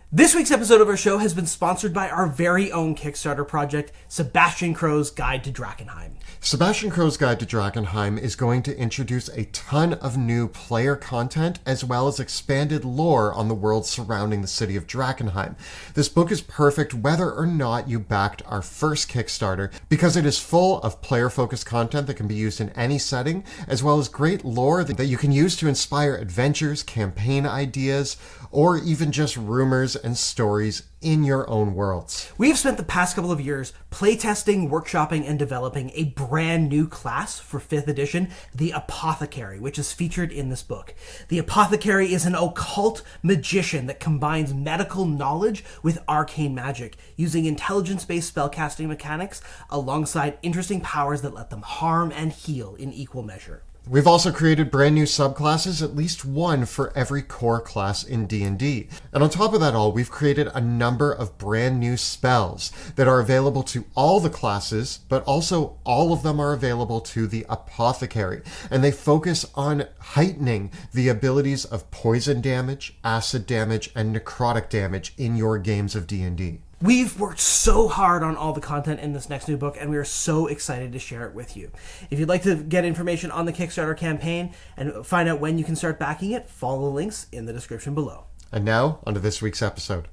This week's episode of our show has been sponsored by our very own Kickstarter project, Sebastian Crow's Guide to Drakkenheim. Sebastian Crow's Guide to Drakkenheim is going to introduce a ton of new player content as well as expanded lore on the world surrounding the city of Drakkenheim. This book is perfect whether or not you backed our first Kickstarter because it is full of player-focused content that can be used in any setting, as well as great lore that you can use to inspire adventures, campaign ideas, or even just rumors and stories in your own worlds. We've spent the past couple of years playtesting, workshopping, and developing a brand new class for 5th edition, the Apothecary, which is featured in this book. The Apothecary is an occult magician that combines medical knowledge with arcane magic, using intelligence-based spellcasting mechanics alongside interesting powers that let them harm and heal in equal measure. We've also created brand new subclasses, at least one for every core class in D&D. And on top of that all, we've created a number of brand new spells that are available to all the classes, but also all of them are available to the Apothecary. And they focus on heightening the abilities of poison damage, acid damage, and necrotic damage in your games of D&D. We've worked so hard on all the content in this next new book, and we are so excited to share it with you. If you'd like to get information on the Kickstarter campaign and find out when you can start backing it, follow the links in the description below. And now, onto this week's episode.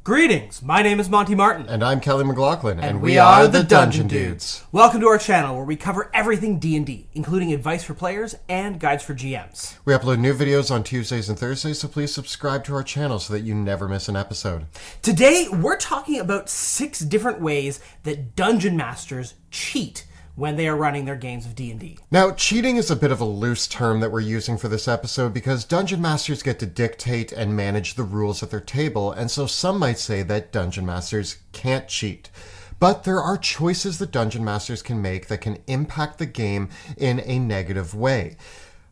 Greetings, my name is Monty Martin. And I'm Kelly McLaughlin, and we are the Dungeon Dudes. Welcome to our channel where we cover everything D&D, including advice for players and guides for GMs. We upload new videos on Tuesdays and Thursdays, so please subscribe to our channel so that you never miss an episode. Today, we're talking about 6 different ways that Dungeon Masters cheat when they are running their games of D&D. Now, cheating is a bit of a loose term that we're using for this episode because Dungeon Masters get to dictate and manage the rules at their table, and so some might say that Dungeon Masters can't cheat. But there are choices that Dungeon Masters can make that can impact the game in a negative way.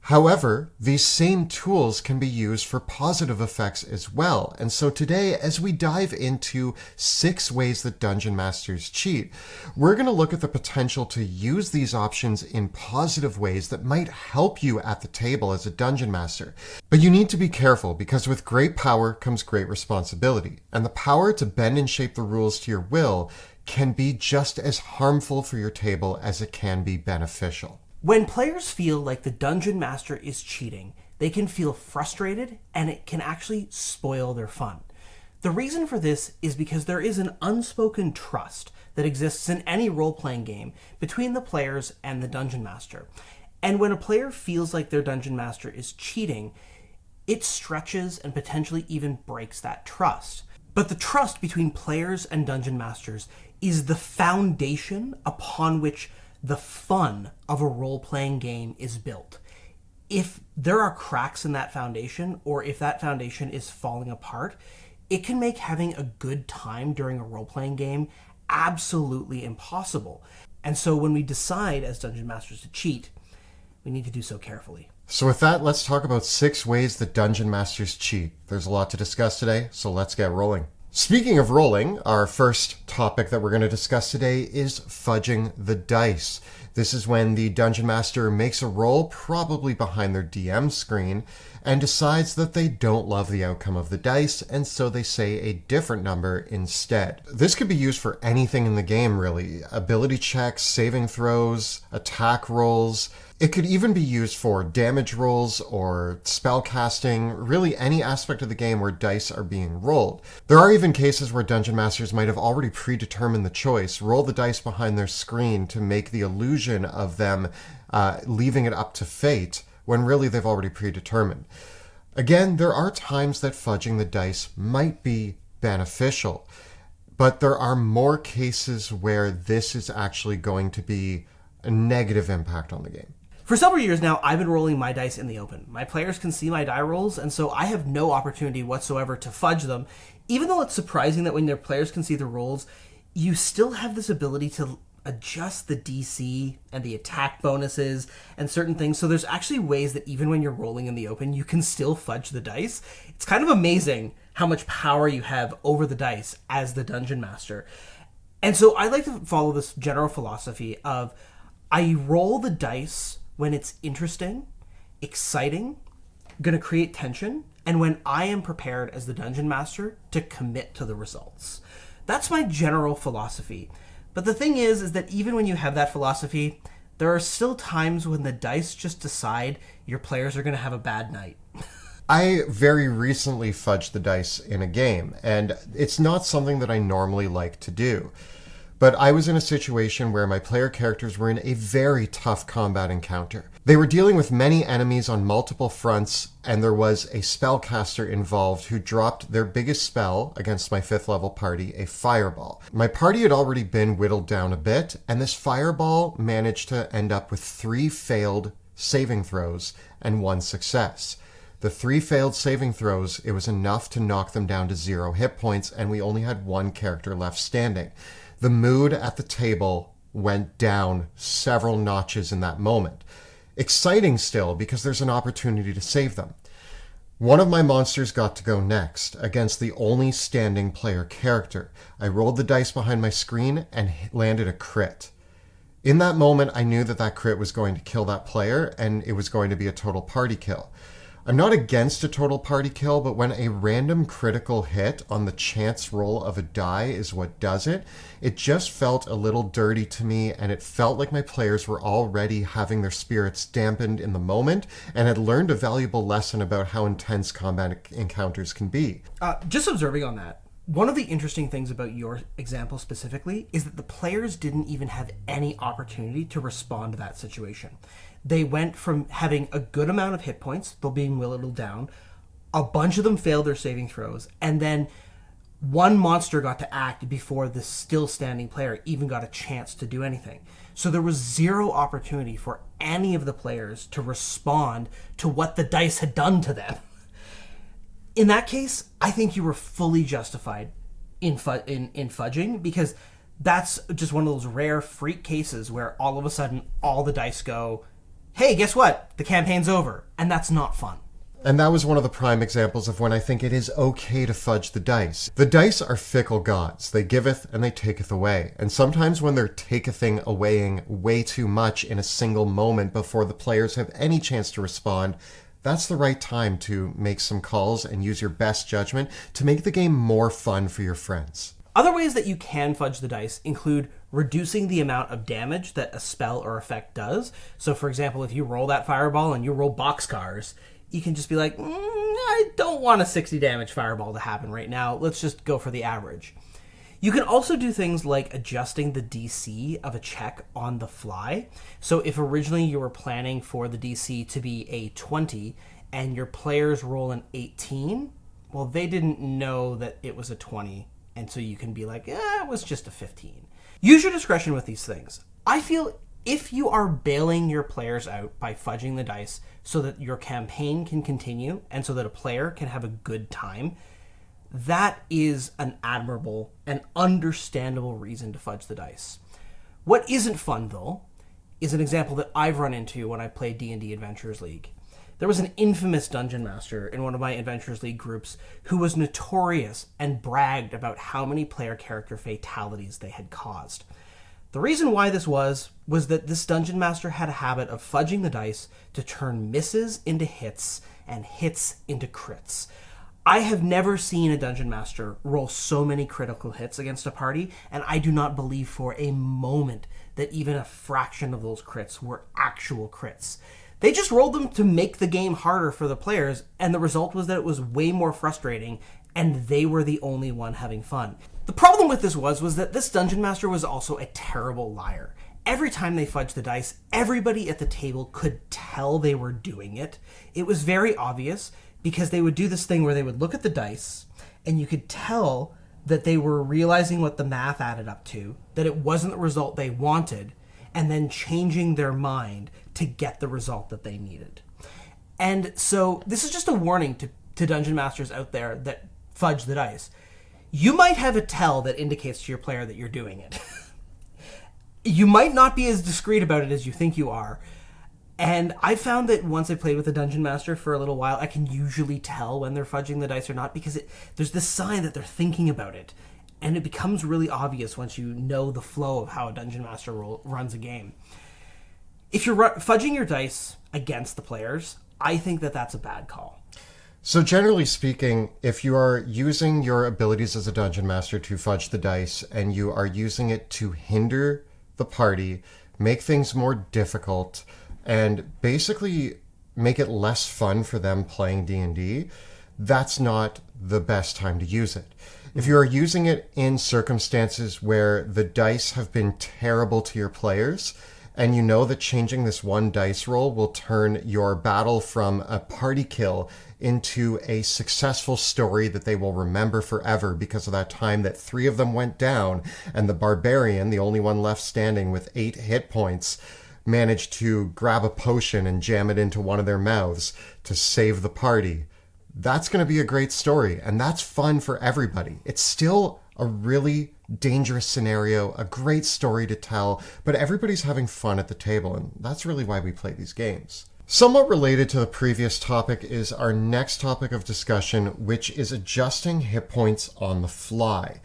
However, these same tools can be used for positive effects as well. And so today, as we dive into 6 ways that Dungeon Masters cheat, we're going to look at the potential to use these options in positive ways that might help you at the table as a Dungeon Master. But you need to be careful because with great power comes great responsibility. And the power to bend and shape the rules to your will can be just as harmful for your table as it can be beneficial. When players feel like the Dungeon Master is cheating, they can feel frustrated and it can actually spoil their fun. The reason for this is because there is an unspoken trust that exists in any role-playing game between the players and the Dungeon Master. And when a player feels like their Dungeon Master is cheating, it stretches and potentially even breaks that trust. But the trust between players and Dungeon Masters is the foundation upon which the fun of a role-playing game is built. If there are cracks in that foundation, or if that foundation is falling apart, it can make having a good time during a role-playing game absolutely impossible. And so when we decide as Dungeon Masters to cheat, we need to do so carefully. So with that, let's talk about 6 ways that Dungeon Masters cheat. There's a lot to discuss today, so let's get rolling. Speaking of rolling, our first topic that we're going to discuss today is fudging the dice. This is when the Dungeon Master makes a roll, probably behind their DM screen, and decides that they don't love the outcome of the dice, and so they say a different number instead. This could be used for anything in the game, really. Ability checks, saving throws, attack rolls. It could even be used for damage rolls or spell casting, really any aspect of the game where dice are being rolled. There are even cases where Dungeon Masters might have already predetermined the choice, roll the dice behind their screen to make the illusion of them leaving it up to fate, when really they've already predetermined. Again, there are times that fudging the dice might be beneficial, but there are more cases where this is actually going to be a negative impact on the game. For several years now, I've been rolling my dice in the open. My players can see my die rolls, and so I have no opportunity whatsoever to fudge them. Even though it's surprising that when their players can see the rolls, you still have this ability to adjust the DC and the attack bonuses and certain things. So there's actually ways that even when you're rolling in the open, you can still fudge the dice. It's kind of amazing how much power you have over the dice as the Dungeon Master. And so I like to follow this general philosophy of I roll the dice when it's interesting, exciting, going to create tension, and when I am prepared as the Dungeon Master to commit to the results. That's my general philosophy. But the thing is that even when you have that philosophy, there are still times when the dice just decide your players are going to have a bad night. I very recently fudged the dice in a game, and it's not something that I normally like to do. But I was in a situation where my player characters were in a very tough combat encounter. They were dealing with many enemies on multiple fronts, and there was a spellcaster involved who dropped their biggest spell against my 5th level party, a fireball. My party had already been whittled down a bit, and this fireball managed to end up with 3 failed saving throws and 1 success. The 3 failed saving throws, it was enough to knock them down to 0 hit points, and we only had 1 character left standing. The mood at the table went down several notches in that moment. Exciting still, because there's an opportunity to save them. One of my monsters got to go next, against the only standing player character. I rolled the dice behind my screen and landed a crit. In that moment, I knew that crit was going to kill that player, and it was going to be a total party kill. I'm not against a total party kill, but when a random critical hit on the chance roll of a die is what does it, it just felt a little dirty to me, and it felt like my players were already having their spirits dampened in the moment and had learned a valuable lesson about how intense combat encounters can be. Just observing on that, one of the interesting things about your example specifically is that the players didn't even have any opportunity to respond to that situation. They went from having a good amount of hit points, though being whittled down, a bunch of them failed their saving throws, and then one monster got to act before the still standing player even got a chance to do anything. So there was 0 opportunity for any of the players to respond to what the dice had done to them. In that case, I think you were fully justified in fudging, because that's just one of those rare freak cases where all of a sudden all the dice go, hey, guess what? The campaign's over. And that's not fun. And that was one of the prime examples of when I think it is okay to fudge the dice. The dice are fickle gods. They giveth and they taketh away. And sometimes when they're takething awaying way too much in a single moment before the players have any chance to respond, that's the right time to make some calls and use your best judgment to make the game more fun for your friends. Other ways that you can fudge the dice include reducing the amount of damage that a spell or effect does. So, for example, if you roll that fireball and you roll boxcars, you can just be like, I don't want a 60 damage fireball to happen right now. Let's just go for the average. You can also do things like adjusting the DC of a check on the fly. So if originally you were planning for the DC to be a 20 and your players roll an 18, well, they didn't know that it was a 20. And so you can be like, it was just a 15. Use your discretion with these things. I feel if you are bailing your players out by fudging the dice so that your campaign can continue and so that a player can have a good time, that is an admirable and understandable reason to fudge the dice. What isn't fun, though, is an example that I've run into when I played D&D Adventurers League. There was an infamous dungeon master in one of my Adventurers League groups who was notorious and bragged about how many player character fatalities they had caused. The reason why this was that this dungeon master had a habit of fudging the dice to turn misses into hits and hits into crits. I have never seen a dungeon master roll so many critical hits against a party, and I do not believe for a moment that even a fraction of those crits were actual crits. They just rolled them to make the game harder for the players, and the result was that it was way more frustrating, and they were the only one having fun. The problem with this was that this dungeon master was also a terrible liar. Every time they fudged the dice, everybody at the table could tell they were doing it. It was very obvious, because they would do this thing where they would look at the dice, and you could tell that they were realizing what the math added up to, that it wasn't the result they wanted, and then changing their mind to get the result that they needed. And so this is just a warning to dungeon masters out there that fudge the dice. You might have a tell that indicates to your player that you're doing it. You might not be as discreet about it as you think you are. And I found that once I played with a dungeon master for a little while, I can usually tell when they're fudging the dice or not, because there's this sign that they're thinking about it. And it becomes really obvious once you know the flow of how a dungeon master runs a game. If you're fudging your dice against the players, I think that that's a bad call. So generally speaking, if you are using your abilities as a dungeon master to fudge the dice and you are using it to hinder the party, make things more difficult, and basically make it less fun for them playing D&D, that's not the best time to use it. If you are using it in circumstances where the dice have been terrible to your players, and you know that changing this one dice roll will turn your battle from a party kill into a successful story that they will remember forever because of that time that 3 of them went down and the barbarian, the only one left standing with 8 hit points, managed to grab a potion and jam it into one of their mouths to save the party. That's going to be a great story, and that's fun for everybody. It's still a really dangerous scenario, a great story to tell, but everybody's having fun at the table, and that's really why we play these games. Somewhat related to the previous topic is our next topic of discussion, which is adjusting hit points on the fly.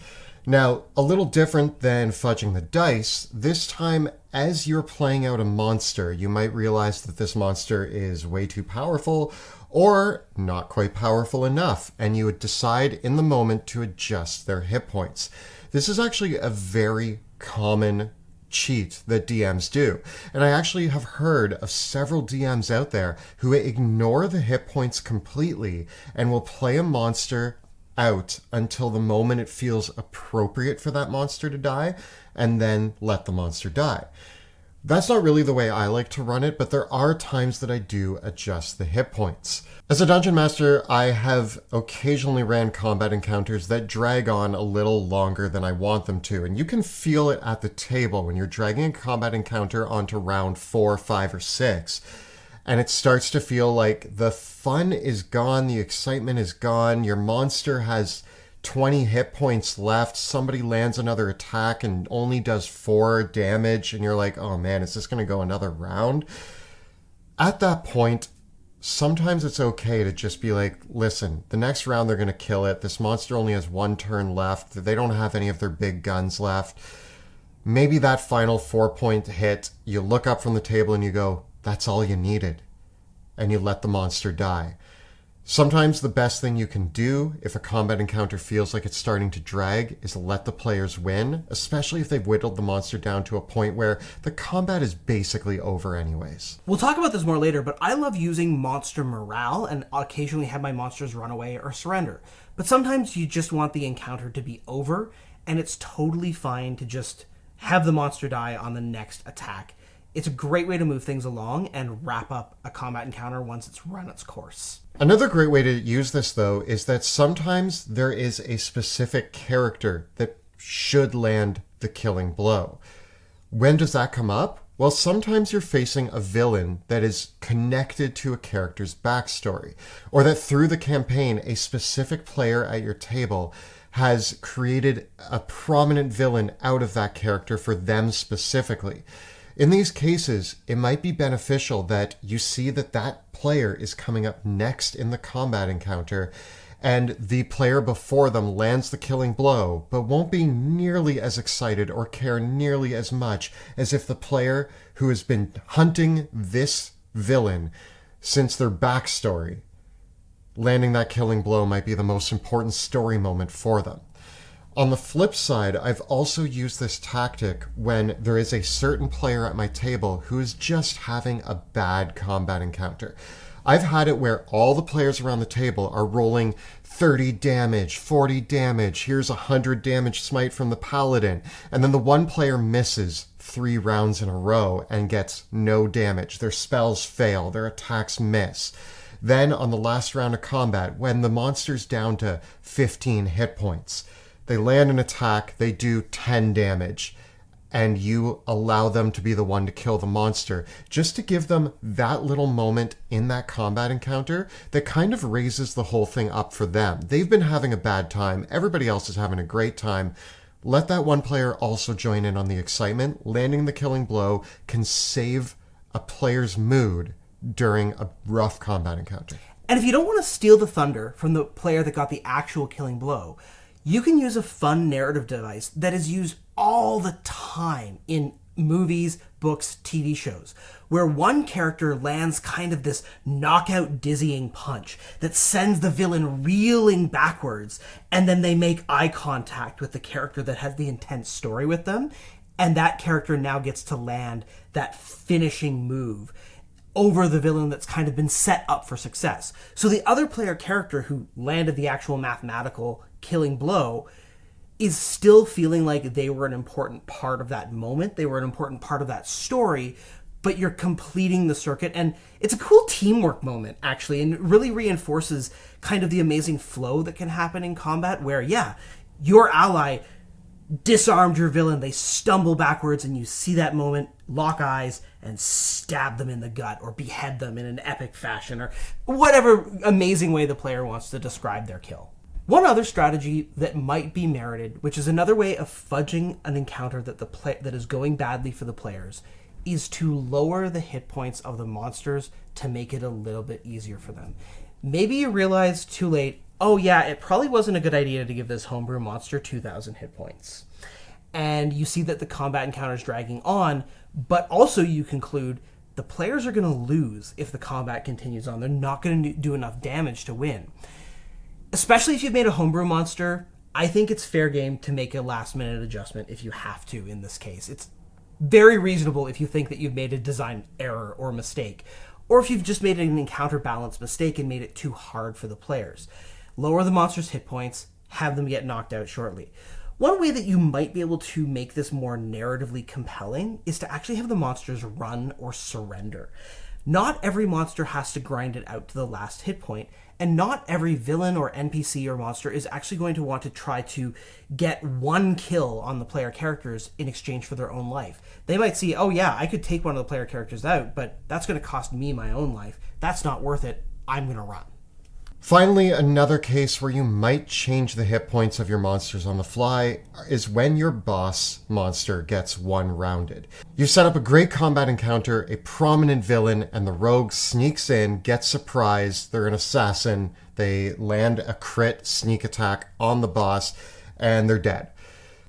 Now, a little different than fudging the dice, this time as you're playing out a monster, you might realize that this monster is way too powerful or not quite powerful enough, and you would decide in the moment to adjust their hit points. This is actually a very common cheat that DMs do. And I actually have heard of several DMs out there who ignore the hit points completely and will play a monster out until the moment it feels appropriate for that monster to die, and then let the monster die. That's not really the way I like to run it, but there are times that I do adjust the hit points. As a dungeon master, I have occasionally ran combat encounters that drag on a little longer than I want them to, and you can feel it at the table when you're dragging a combat encounter onto round 4, 5, or 6, and it starts to feel like the fun is gone, the excitement is gone, your monster has 20 hit points left, somebody lands another attack and only does 4 damage, and you're like, oh man, is this going to go another round? At that point, sometimes it's okay to just be like, listen, the next round they're going to kill it. This monster only has 1 turn left. They don't have any of their big guns left. Maybe that final 4-point hit, you look up from the table and you go, that's all you needed. And you let the monster die. Sometimes the best thing you can do if a combat encounter feels like it's starting to drag is let the players win, especially if they've whittled the monster down to a point where the combat is basically over anyways. We'll talk about this more later, but I love using monster morale and occasionally have my monsters run away or surrender. But sometimes you just want the encounter to be over, and it's totally fine to just have the monster die on the next attack. It's a great way to move things along and wrap up a combat encounter once it's run its course. Another great way to use this, though, is that sometimes there is a specific character that should land the killing blow. When does that come up? Well, sometimes you're facing a villain that is connected to a character's backstory, or that through the campaign, a specific player at your table has created a prominent villain out of that character for them specifically. In these cases, it might be beneficial that you see that that player is coming up next in the combat encounter, and the player before them lands the killing blow, but won't be nearly as excited or care nearly as much as if the player who has been hunting this villain since their backstory, landing that killing blow might be the most important story moment for them. On the flip side, I've also used this tactic when there is a certain player at my table who is just having a bad combat encounter. I've had it where all the players around the table are rolling 30 damage, 40 damage, here's 100 damage smite from the paladin, and then the one player misses 3 rounds in a row and gets no damage. Their spells fail, their attacks miss. Then on the last round of combat, when the monster's down to 15 hit points, they land an attack, they do 10 damage, and you allow them to be the one to kill the monster, just to give them that little moment in that combat encounter that kind of raises the whole thing up for them. They've been having a bad time, everybody else is having a great time. Let that one player also join in on the excitement. Landing the killing blow can save a player's mood during a rough combat encounter. And if you don't want to steal the thunder from the player that got the actual killing blow, you can use a fun narrative device that is used all the time in movies, books, TV shows, where one character lands kind of this knockout dizzying punch that sends the villain reeling backwards, and then they make eye contact with the character that has the intense story with them, and that character now gets to land that finishing move over the villain that's kind of been set up for success. So the other player character who landed the actual mathematical killing blow is still feeling like they were an important part of that moment. They were an important part of that story, but you're completing the circuit. And it's a cool teamwork moment, actually, and it really reinforces kind of the amazing flow that can happen in combat where, yeah, your ally disarmed your villain, they stumble backwards, and you see that moment, lock eyes, and stab them in the gut or behead them in an epic fashion or whatever amazing way the player wants to describe their kill. One other strategy that might be merited, which is another way of fudging an encounter that is going badly for the players, is to lower the hit points of the monsters to make it a little bit easier for them. Maybe you realize too late, oh yeah, it probably wasn't a good idea to give this homebrew monster 2,000 hit points. And you see that the combat encounter is dragging on, but also you conclude the players are going to lose if the combat continues on. They're not going to do enough damage to win. Especially if you've made a homebrew monster, I think it's fair game to make a last-minute adjustment if you have to in this case. It's very reasonable if you think that you've made a design error or mistake, or if you've just made an encounter balance mistake and made it too hard for the players. Lower the monster's hit points, have them get knocked out shortly. One way that you might be able to make this more narratively compelling is to actually have the monsters run or surrender. Not every monster has to grind it out to the last hit point, and not every villain or NPC or monster is actually going to want to try to get one kill on the player characters in exchange for their own life. They might see, oh yeah, I could take one of the player characters out, but that's going to cost me my own life. That's not worth it. I'm going to run. Finally, another case where you might change the hit points of your monsters on the fly is when your boss monster gets one-rounded. You set up a great combat encounter, a prominent villain, and the rogue sneaks in, gets surprised, they're an assassin, they land a crit sneak attack on the boss, and they're dead.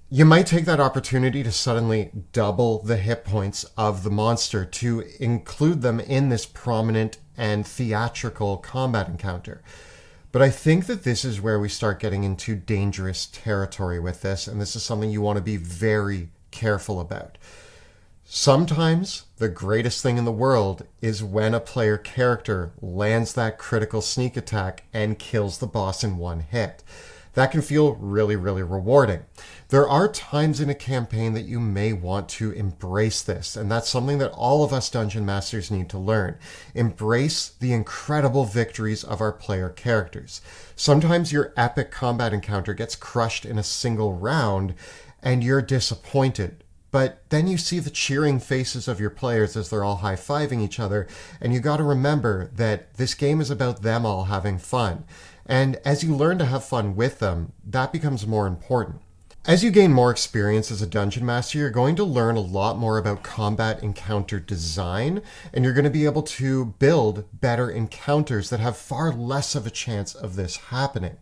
You might take that opportunity to suddenly double the hit points of the monster to include them in this prominent and theatrical combat encounter. But I think that this is where we start getting into dangerous territory with this, and this is something you want to be very careful about. Sometimes the greatest thing in the world is when a player character lands that critical sneak attack and kills the boss in one hit. That can feel really, really rewarding. There are times in a campaign that you may want to embrace this, and that's something that all of us Dungeon Masters need to learn. Embrace the incredible victories of our player characters. Sometimes your epic combat encounter gets crushed in a single round, and you're disappointed. But then you see the cheering faces of your players as they're all high-fiving each other, and you gotta remember that this game is about them all having fun. And as you learn to have fun with them, that becomes more important. As you gain more experience as a Dungeon Master, you're going to learn a lot more about combat encounter design, and you're going to be able to build better encounters that have far less of a chance of this happening.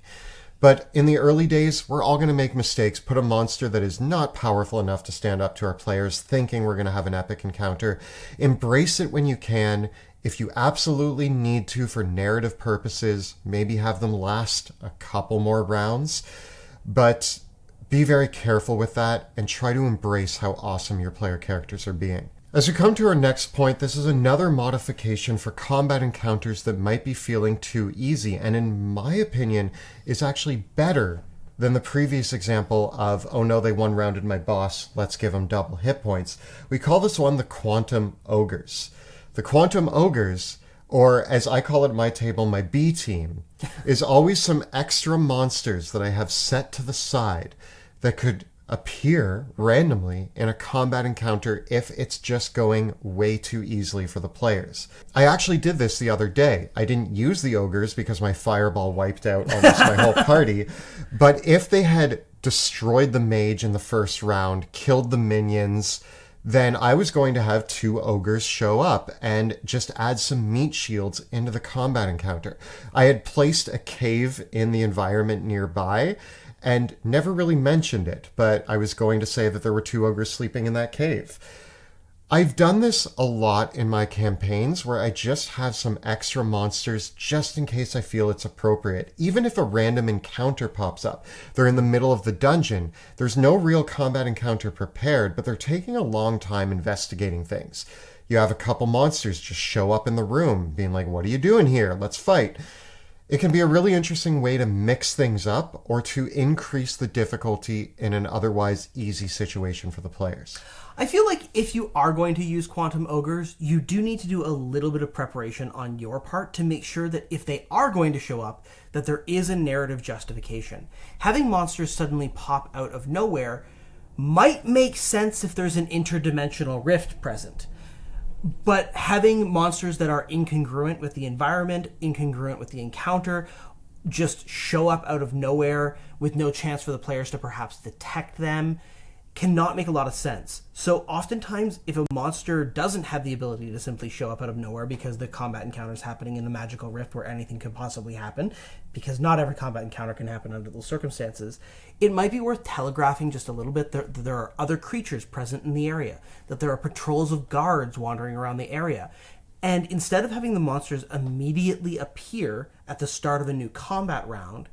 But in the early days, we're all going to make mistakes, put a monster that is not powerful enough to stand up to our players, thinking we're going to have an epic encounter. Embrace it when you can. If you absolutely need to for narrative purposes, maybe have them last a couple more rounds. But be very careful with that and try to embrace how awesome your player characters are being. As we come to our next point, this is another modification for combat encounters that might be feeling too easy, and in my opinion, is actually better than the previous example of, oh no, they one-rounded my boss, let's give them double hit points. We call this one the Quantum Ogres. The Quantum Ogres, or as I call it at my table, my B team, is always some extra monsters that I have set to the side that could appear randomly in a combat encounter if it's just going way too easily for the players. I actually did this the other day. I didn't use the ogres because my fireball wiped out almost my whole party, but if they had destroyed the mage in the first round, killed the minions, then I was going to have 2 ogres show up and just add some meat shields into the combat encounter. I had placed a cave in the environment nearby and never really mentioned it, but I was going to say that there were 2 ogres sleeping in that cave. I've done this a lot in my campaigns where I just have some extra monsters just in case I feel it's appropriate. Even if a random encounter pops up, they're in the middle of the dungeon, there's no real combat encounter prepared, but they're taking a long time investigating things. You have a couple monsters just show up in the room, being like, what are you doing here? Let's fight. It can be a really interesting way to mix things up or to increase the difficulty in an otherwise easy situation for the players. I feel like if you are going to use Quantum Ogres, you do need to do a little bit of preparation on your part to make sure that if they are going to show up, that there is a narrative justification. Having monsters suddenly pop out of nowhere might make sense if there's an interdimensional rift present. But having monsters that are incongruent with the environment, incongruent with the encounter, just show up out of nowhere with no chance for the players to perhaps detect them, cannot make a lot of sense. So oftentimes, if a monster doesn't have the ability to simply show up out of nowhere because the combat encounter is happening in a magical rift where anything could possibly happen, because not every combat encounter can happen under those circumstances, it might be worth telegraphing just a little bit that there are other creatures present in the area, that there are patrols of guards wandering around the area. And instead of having the monsters immediately appear at the start of a new combat round,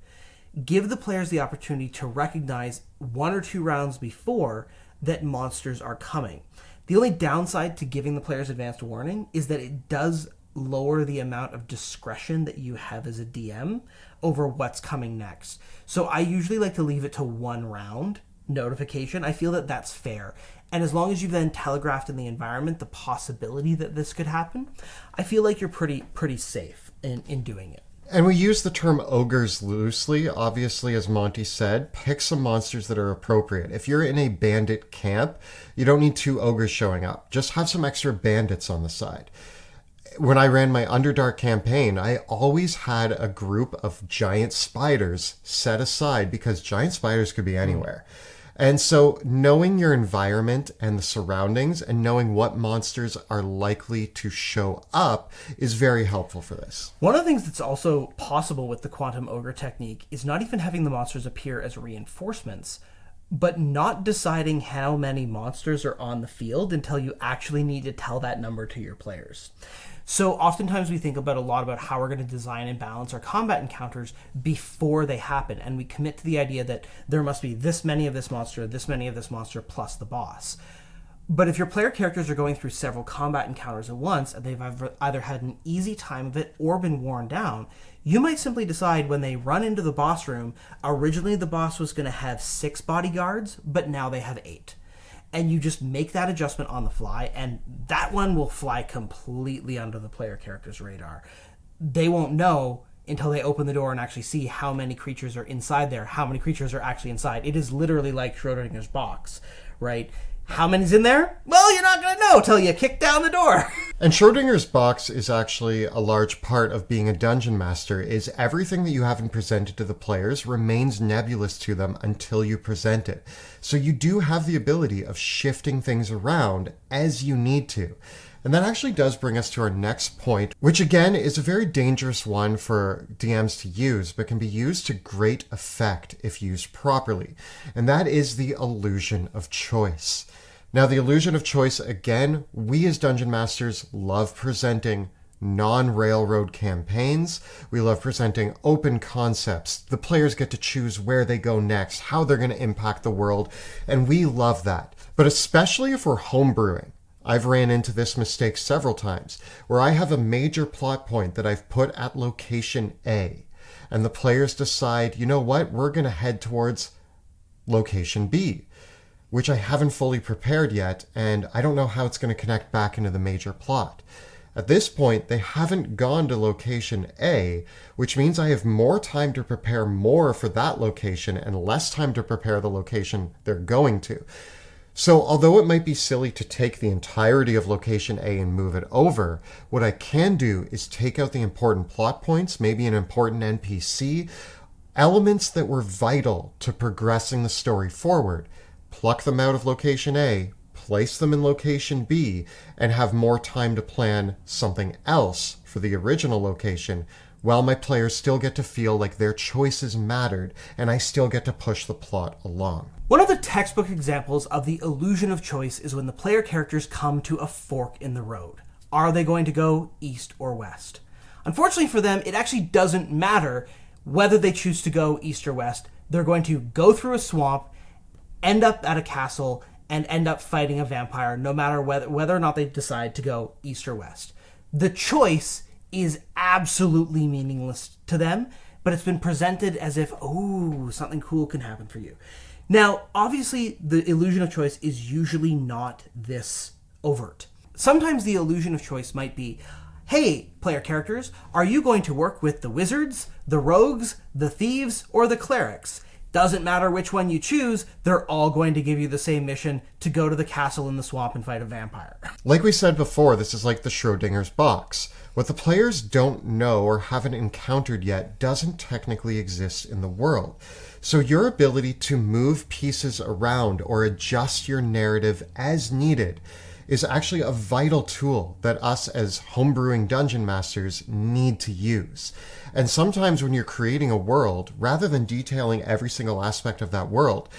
give the players the opportunity to recognize 1 or 2 rounds before that monsters are coming. The only downside to giving the players advanced warning is that it does lower the amount of discretion that you have as a DM over what's coming next. So I usually like to leave it to 1 round notification. I feel that that's fair. And as long as you've then telegraphed in the environment the possibility that this could happen, I feel like you're pretty safe in doing it. And we use the term ogres loosely. Obviously, as Monty said, pick some monsters that are appropriate. If you're in a bandit camp, you don't need 2 ogres showing up. Just have some extra bandits on the side. When I ran my Underdark campaign, I always had a group of giant spiders set aside because giant spiders could be anywhere. And so knowing your environment and the surroundings and knowing what monsters are likely to show up is very helpful for this. One of the things that's also possible with the Quantum Ogre technique is not even having the monsters appear as reinforcements, but not deciding how many monsters are on the field until you actually need to tell that number to your players. So oftentimes we think about a lot about how we're going to design and balance our combat encounters before they happen, and we commit to the idea that there must be this many of this monster, plus the boss. But if your player characters are going through several combat encounters at once, and they've either had an easy time of it or been worn down, you might simply decide when they run into the boss room, originally the boss was going to have 6 bodyguards, but now they have 8. And you just make that adjustment on the fly, and that one will fly completely under the player character's radar. They won't know until they open the door and actually see how many creatures are inside there, how many creatures are actually inside. It is literally like Schrodinger's box, right? How many's in there? Well, you're not going to know till you kick down the door. And Schrodinger's box is actually a large part of being a dungeon master, is everything that you haven't presented to the players remains nebulous to them until you present it. So you do have the ability of shifting things around as you need to. And that actually does bring us to our next point, which again is a very dangerous one for DMs to use, but can be used to great effect if used properly. And that is the illusion of choice. Now, the illusion of choice, again, we as Dungeon Masters love presenting non-railroad campaigns. We love presenting open concepts. The players get to choose where they go next, how they're going to impact the world, and we love that. But especially if we're homebrewing. I've ran into this mistake several times, where I have a major plot point that I've put at location A, and the players decide, you know what, we're going to head towards location B, which I haven't fully prepared yet, and I don't know how it's going to connect back into the major plot. At this point, they haven't gone to location A, which means I have more time to prepare more for that location and less time to prepare the location they're going to. So although it might be silly to take the entirety of location A and move it over, what I can do is take out the important plot points, maybe an important NPC, elements that were vital to progressing the story forward, pluck them out of location A, place them in location B, and have more time to plan something else for the original location while my players still get to feel like their choices mattered and I still get to push the plot along. One of the textbook examples of the illusion of choice is when the player characters come to a fork in the road. Are they going to go east or west? Unfortunately for them, it actually doesn't matter whether they choose to go east or west. They're going to go through a swamp, end up at a castle, and end up fighting a vampire, no matter whether or not they decide to go east or west. The choice is absolutely meaningless to them, but it's been presented as if, oh, something cool can happen for you. Now, obviously, the illusion of choice is usually not this overt. Sometimes the illusion of choice might be, hey, player characters, are you going to work with the wizards, the rogues, the thieves, or the clerics? Doesn't matter which one you choose, they're all going to give you the same mission to go to the castle in the swamp and fight a vampire. Like we said before, this is like the Schrodinger's box. What the players don't know or haven't encountered yet doesn't technically exist in the world. So your ability to move pieces around or adjust your narrative as needed is actually a vital tool that us as homebrewing dungeon masters need to use. And sometimes when you're creating a world, rather than detailing every single aspect of that world,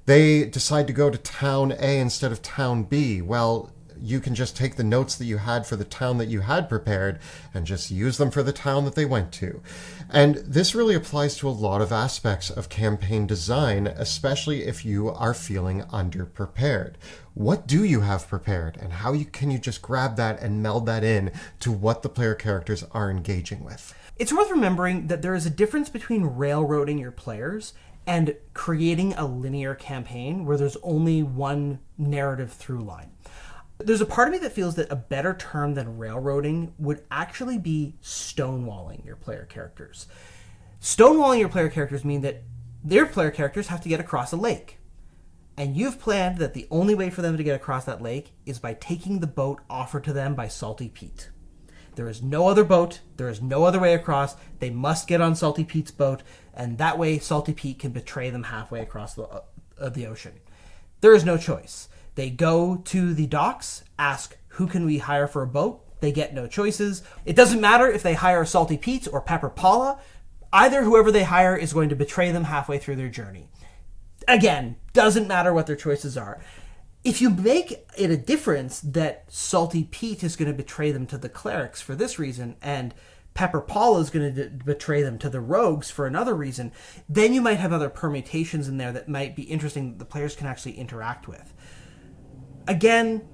they decide to go to town A instead of town B. Well, you can just take the notes that you had for the town that you had prepared and just use them for the town that they went to. And this really applies to a lot of aspects of campaign design, especially if you are feeling underprepared. What do you have prepared, and how can you just grab that and meld that in to what the player characters are engaging with? It's worth remembering that there is a difference between railroading your players and creating a linear campaign where there's only one narrative through line. There's a part of me that feels that a better term than railroading would actually be stonewalling your player characters. Stonewalling your player characters mean that their player characters have to get across a lake. And you've planned that the only way for them to get across that lake is by taking the boat offered to them by Salty Pete. There is no other boat. There is no other way across. They must get on Salty Pete's boat, and that way Salty Pete can betray them halfway across the ocean. There is no choice. They go to the docks, ask, who can we hire for a boat? They get no choices. It doesn't matter if they hire Salty Pete or Pepper Paula. Either whoever they hire is going to betray them halfway through their journey. Again, doesn't matter what their choices are. If you make it a difference that Salty Pete is going to betray them to the clerics for this reason, and Pepper Paula is going to betray them to the rogues for another reason, then you might have other permutations in there that might be interesting that the players can actually interact with. Again,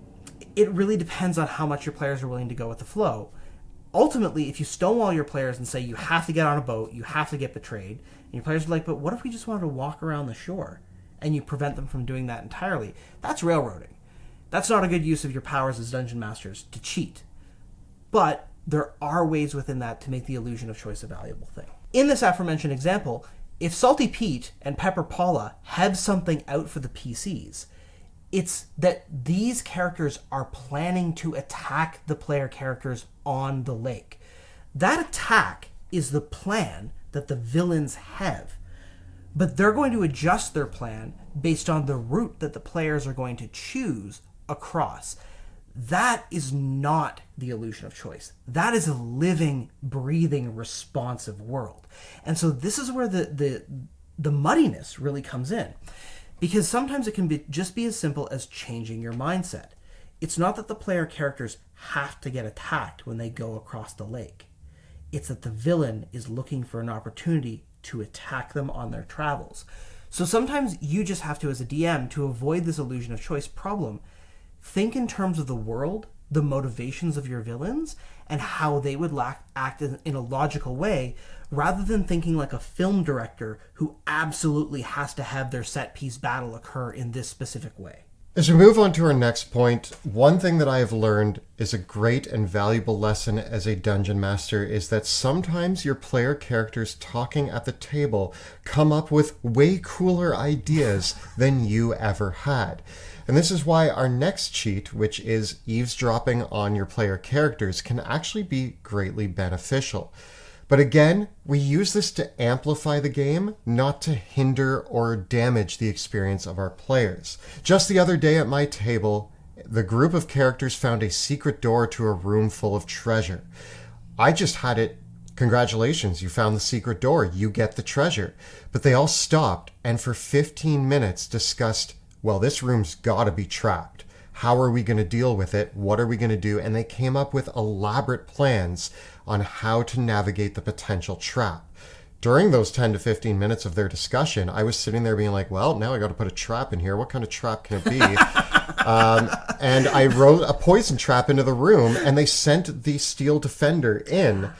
it really depends on how much your players are willing to go with the flow. Ultimately, if you stonewall your players and say you have to get on a boat, you have to get betrayed, and your players are like, but what if we just wanted to walk around the shore? And you prevent them from doing that entirely. That's railroading. That's not a good use of your powers as dungeon masters to cheat. But there are ways within that to make the illusion of choice a valuable thing. In this aforementioned example, if Salty Pete and Pepper Paula have something out for the PCs, it's that these characters are planning to attack the player characters on the lake. That attack is the plan that the villains have. But they're going to adjust their plan based on the route that the players are going to choose across. That is not the illusion of choice. That is a living, breathing, responsive world. And so this is where the muddiness really comes in. Because sometimes it can just be as simple as changing your mindset. It's not that the player characters have to get attacked when they go across the lake. It's that the villain is looking for an opportunity to attack them on their travels. So sometimes you just have to, as a DM, to avoid this illusion of choice problem, think in terms of the world, the motivations of your villains, and how they would act in a logical way, rather than thinking like a film director who absolutely has to have their set piece battle occur in this specific way. As we move on to our next point, one thing that I have learned is a great and valuable lesson as a dungeon master is that sometimes your player characters talking at the table come up with way cooler ideas than you ever had. And this is why our next cheat, which is eavesdropping on your player characters, can actually be greatly beneficial. But again, we use this to amplify the game, not to hinder or damage the experience of our players. Just the other day at my table, the group of characters found a secret door to a room full of treasure. I just had it Congratulations, you found the secret door. You get the treasure. But they all stopped and for 15 minutes discussed, well, this room's gotta be trapped. How are we going to deal with it? What are we going to do? And they came up with elaborate plans on how to navigate the potential trap. During those 10 to 15 minutes of their discussion, I was sitting there being like, well, now I got to put a trap in here. What kind of trap can it be? And I wrote a poison trap into the room, and they sent the steel defender in.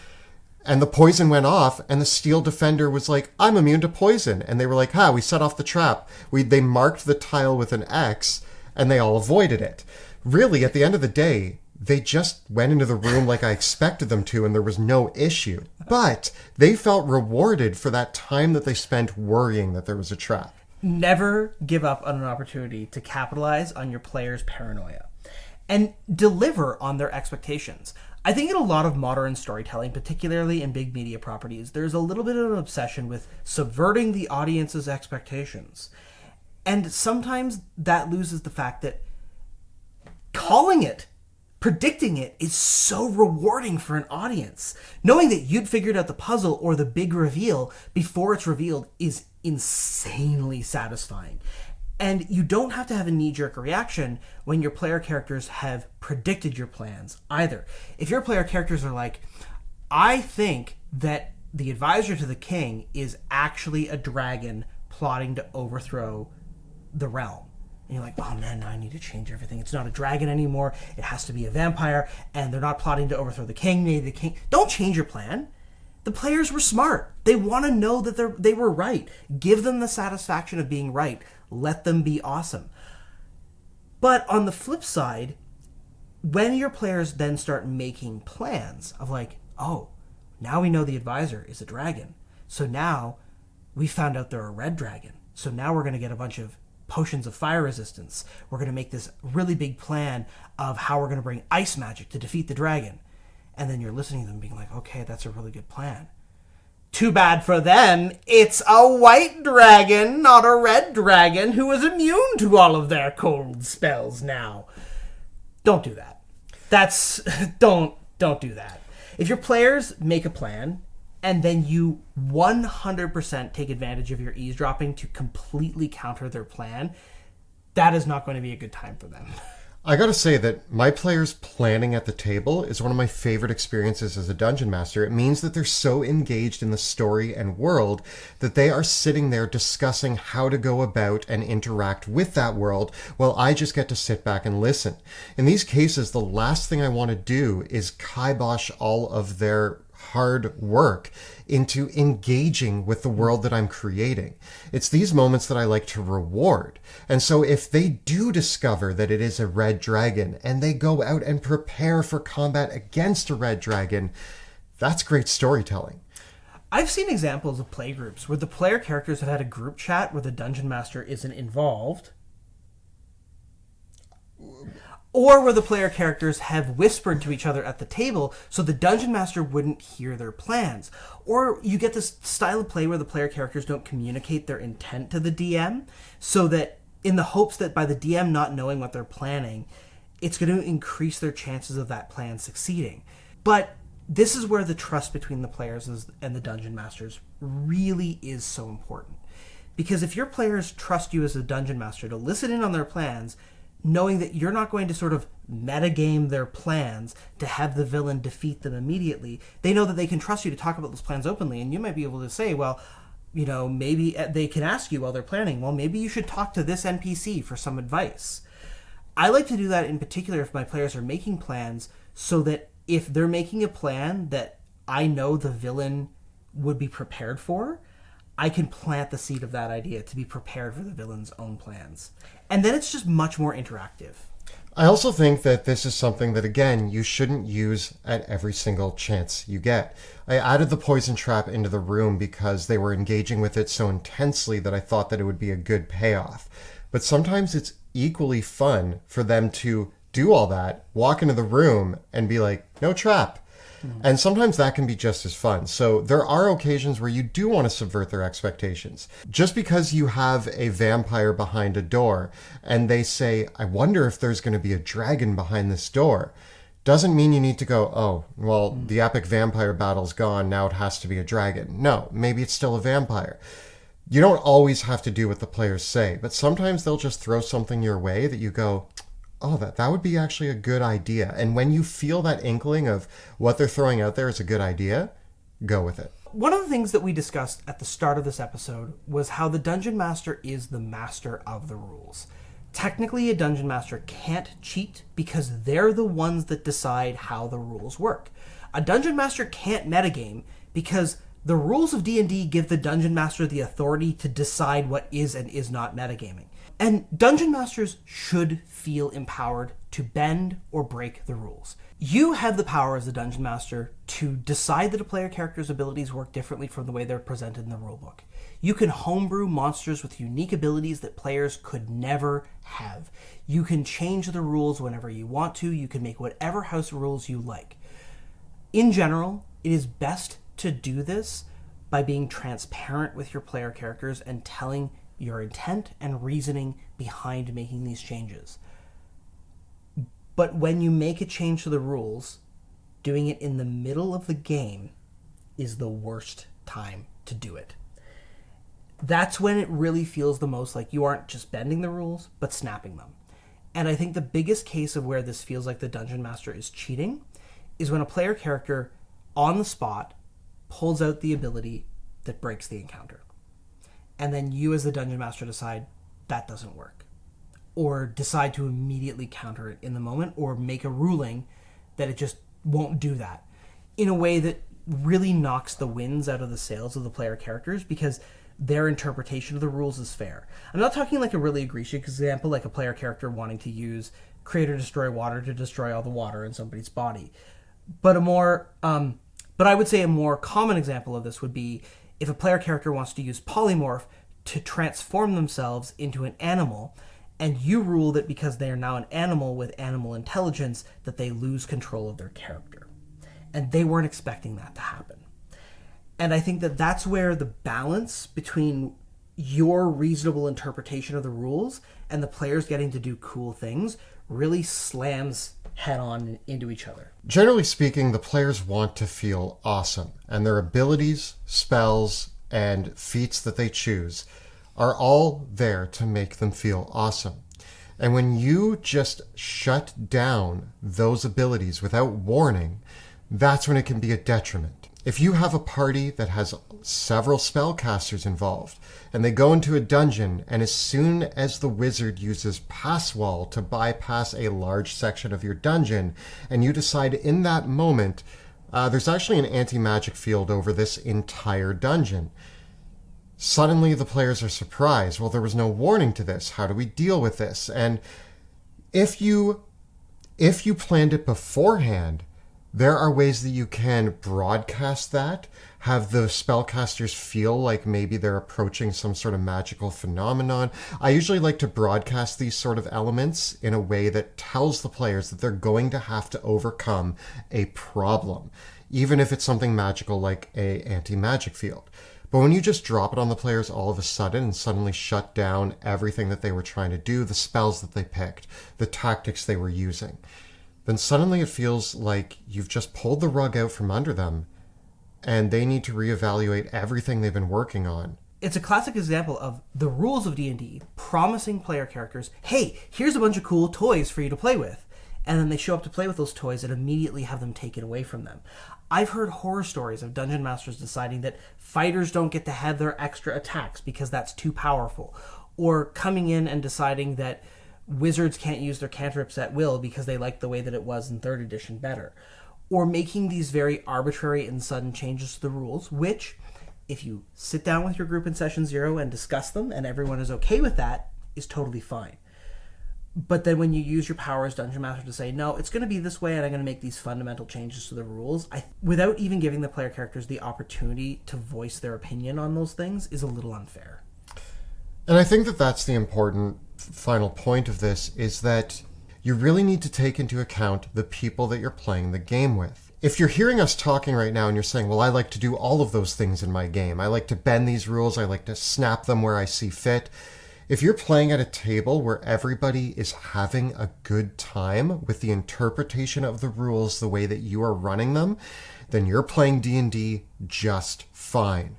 And the poison went off, and the steel defender was like, I'm immune to poison. And they were like, we set off the trap. They marked the tile with an X, and they all avoided it. Really, at the end of the day, they just went into the room like I expected them to, and there was no issue. But they felt rewarded for that time that they spent worrying that there was a trap. Never give up on an opportunity to capitalize on your players' paranoia and deliver on their expectations. I think in a lot of modern storytelling, particularly in big media properties, there's a little bit of an obsession with subverting the audience's expectations. And sometimes that loses the fact that calling it, predicting it, is so rewarding for an audience. Knowing that you'd figured out the puzzle or the big reveal before it's revealed is insanely satisfying. And you don't have to have a knee-jerk reaction when your player characters have predicted your plans either. If your player characters are like, I think that the advisor to the king is actually a dragon plotting to overthrow the realm. And you're like, oh man, now I need to change everything. It's not a dragon anymore. It has to be a vampire, and they're not plotting to overthrow the king. Maybe the king. Don't change your plan. The players were smart. They want to know that they were right. Give them the satisfaction of being right. Let them be awesome. But on the flip side, when your players then start making plans of like, oh, now we know the advisor is a dragon. So now we found out they're a red dragon. So now we're going to get a bunch of potions of fire resistance. We're going to make this really big plan of how we're going to bring ice magic to defeat the dragon. And then you're listening to them being like, okay, that's a really good plan. Too bad for them, it's a white dragon, not a red dragon, who is immune to all of their cold spells now. Don't do that. Don't do that. If your players make a plan, and then you 100% take advantage of your eavesdropping to completely counter their plan, that is not going to be a good time for them. I gotta say that my players planning at the table is one of my favorite experiences as a dungeon master. It means that they're so engaged in the story and world that they are sitting there discussing how to go about and interact with that world, while I just get to sit back and listen. In these cases, the last thing I want to do is kibosh all of their hard work into engaging with the world that I'm creating. It's these moments that I like to reward. And so if they do discover that it is a red dragon and they go out and prepare for combat against a red dragon, that's great storytelling. I've seen examples of playgroups where the player characters have had a group chat where the dungeon master isn't involved, or where the player characters have whispered to each other at the table so the dungeon master wouldn't hear their plans. Or you get this style of play where the player characters don't communicate their intent to the DM, so that in the hopes that by the DM not knowing what they're planning, it's going to increase their chances of that plan succeeding. But this is where the trust between the players and the dungeon masters really is so important. Because if your players trust you as a dungeon master to listen in on their plans, knowing that you're not going to sort of metagame their plans to have the villain defeat them immediately, they know that they can trust you to talk about those plans openly, and you might be able to say, well, you know, maybe they can ask you while they're planning, well, maybe you should talk to this NPC for some advice. I like to do that in particular if my players are making plans, so that if they're making a plan that I know the villain would be prepared for, I can plant the seed of that idea to be prepared for the villain's own plans. And then it's just much more interactive. I also think that this is something that, again, you shouldn't use at every single chance you get. I added the poison trap into the room because they were engaging with it so intensely that I thought that it would be a good payoff. But sometimes it's equally fun for them to do all that, walk into the room, and be like, no trap. And sometimes that can be just as fun. So there are occasions where you do want to subvert their expectations. Just because you have a vampire behind a door and they say, I wonder if there's going to be a dragon behind this door, doesn't mean you need to go, oh, well, the epic vampire battle's gone, now it has to be a dragon. No, maybe it's still a vampire. You don't always have to do what the players say, but sometimes they'll just throw something your way that you go, oh, that would be actually a good idea. And when you feel that inkling of what they're throwing out there is a good idea, go with it. One of the things that we discussed at the start of this episode was how the Dungeon Master is the master of the rules. Technically, a Dungeon Master can't cheat because they're the ones that decide how the rules work. A Dungeon Master can't metagame because the rules of D&D give the Dungeon Master the authority to decide what is and is not metagaming. And Dungeon Masters should feel empowered to bend or break the rules. You have the power as a Dungeon Master to decide that a player character's abilities work differently from the way they're presented in the rulebook. You can homebrew monsters with unique abilities that players could never have. You can change the rules whenever you want to. You can make whatever house rules you like. In general, it is best to do this by being transparent with your player characters and telling your intent and reasoning behind making these changes. But when you make a change to the rules, doing it in the middle of the game is the worst time to do it. That's when it really feels the most like you aren't just bending the rules, but snapping them. And I think the biggest case of where this feels like the Dungeon Master is cheating is when a player character on the spot pulls out the ability that breaks the encounter. And then you as the Dungeon Master decide that doesn't work. Or decide to immediately counter it in the moment, or make a ruling that it just won't do that. In a way that really knocks the winds out of the sails of the player characters because their interpretation of the rules is fair. I'm not talking like a really egregious example, like a player character wanting to use create or destroy water to destroy all the water in somebody's body. But I would say a more common example of this would be if a player character wants to use polymorph to transform themselves into an animal, and you rule that because they are now an animal with animal intelligence, that they lose control of their character. And they weren't expecting that to happen. And I think that that's where the balance between your reasonable interpretation of the rules and the players getting to do cool things really slams head on into each other. Generally speaking, the players want to feel awesome, and their abilities, spells, and feats that they choose are all there to make them feel awesome. And when you just shut down those abilities without warning, that's when it can be a detriment. If you have a party that has several spellcasters involved, and they go into a dungeon, and as soon as the wizard uses Pass Wall to bypass a large section of your dungeon, and you decide in that moment, there's actually an anti-magic field over this entire dungeon. Suddenly the players are surprised. Well, there was no warning to this. How do we deal with this? And if you planned it beforehand, there are ways that you can broadcast that, have the spellcasters feel like maybe they're approaching some sort of magical phenomenon. I usually like to broadcast these sort of elements in a way that tells the players that they're going to have to overcome a problem, even if it's something magical like a anti-magic field. But when you just drop it on the players all of a sudden and suddenly shut down everything that they were trying to do, the spells that they picked, the tactics they were using, then suddenly it feels like you've just pulled the rug out from under them and they need to reevaluate everything they've been working on. It's a classic example of the rules of D&D promising player characters, hey, here's a bunch of cool toys for you to play with. And then they show up to play with those toys and immediately have them taken away from them. I've heard horror stories of dungeon masters deciding that fighters don't get to have their extra attacks because that's too powerful. Or coming in and deciding that wizards can't use their cantrips at will because they like the way that it was in 3rd edition better. Or making these very arbitrary and sudden changes to the rules, which, if you sit down with your group in session 0 and discuss them and everyone is okay with that, is totally fine. But then when you use your power as Dungeon Master to say, no, it's going to be this way and I'm going to make these fundamental changes to the rules, without even giving the player characters the opportunity to voice their opinion on those things, is a little unfair. And I think that that's the important final point of this, is that you really need to take into account the people that you're playing the game with. If you're hearing us talking right now and you're saying, well, I like to do all of those things in my game. I like to bend these rules. I like to snap them where I see fit. If you're playing at a table where everybody is having a good time with the interpretation of the rules the way that you are running them, then you're playing D&D just fine.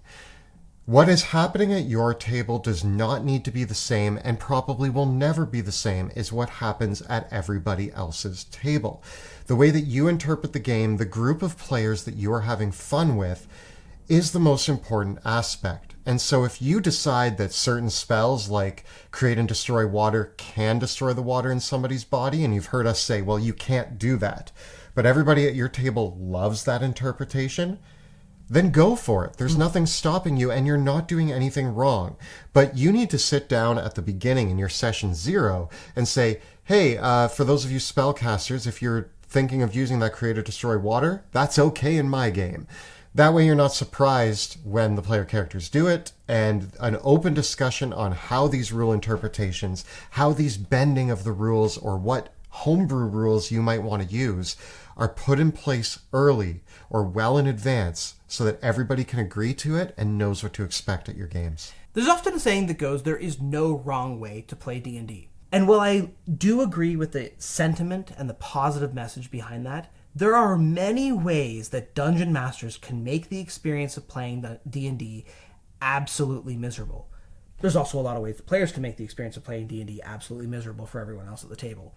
What is happening at your table does not need to be the same and probably will never be the same as what happens at everybody else's table. The way that you interpret the game, the group of players that you are having fun with, is the most important aspect. And so if you decide that certain spells like create and destroy water can destroy the water in somebody's body, and you've heard us say, well, you can't do that, but everybody at your table loves that interpretation, then go for it. There's nothing stopping you and you're not doing anything wrong. But you need to sit down at the beginning in your session 0 and say, hey, for those of you spellcasters, if you're thinking of using that create or destroy water, that's okay in my game. That way you're not surprised when the player characters do it, and an open discussion on how these rule interpretations, how these bending of the rules, or what homebrew rules you might want to use are put in place early or well in advance so that everybody can agree to it and knows what to expect at your games. There's often a saying that goes, there is no wrong way to play D&D. And while I do agree with the sentiment and the positive message behind that, there are many ways that dungeon masters can make the experience of playing the D&D absolutely miserable. There's also a lot of ways that players can make the experience of playing D&D absolutely miserable for everyone else at the table.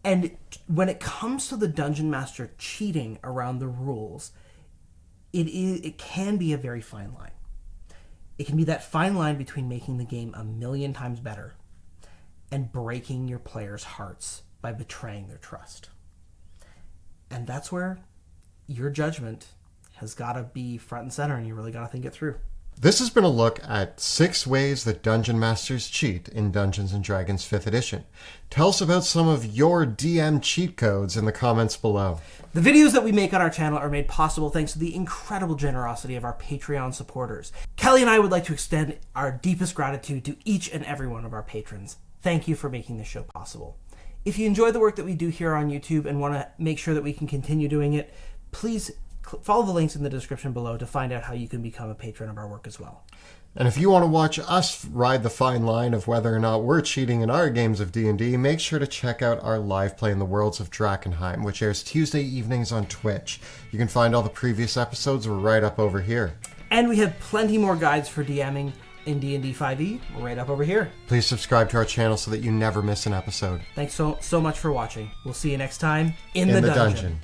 And when it comes to the dungeon master cheating around the rules, it can be a very fine line. It can be that fine line between making the game a million times better and breaking your players' hearts by betraying their trust. And that's where your judgment has got to be front and center, and you really got to think it through. This has been a look at 6 ways that Dungeon Masters cheat in Dungeons & Dragons 5th edition. Tell us about some of your DM cheat codes in the comments below. The videos that we make on our channel are made possible thanks to the incredible generosity of our Patreon supporters. Kelly and I would like to extend our deepest gratitude to each and every one of our patrons. Thank you for making this show possible. If you enjoy the work that we do here on YouTube and want to make sure that we can continue doing it, please follow the links in the description below to find out how you can become a patron of our work as well. And if you want to watch us ride the fine line of whether or not we're cheating in our games of D&D, make sure to check out our live play in the Worlds of Drakkenheim, which airs Tuesday evenings on Twitch. You can find all the previous episodes right up over here. And we have plenty more guides for DMing in D&D 5e right up over here. Please subscribe to our channel so that you never miss an episode. Thanks so much for watching. We'll see you next time in the dungeon.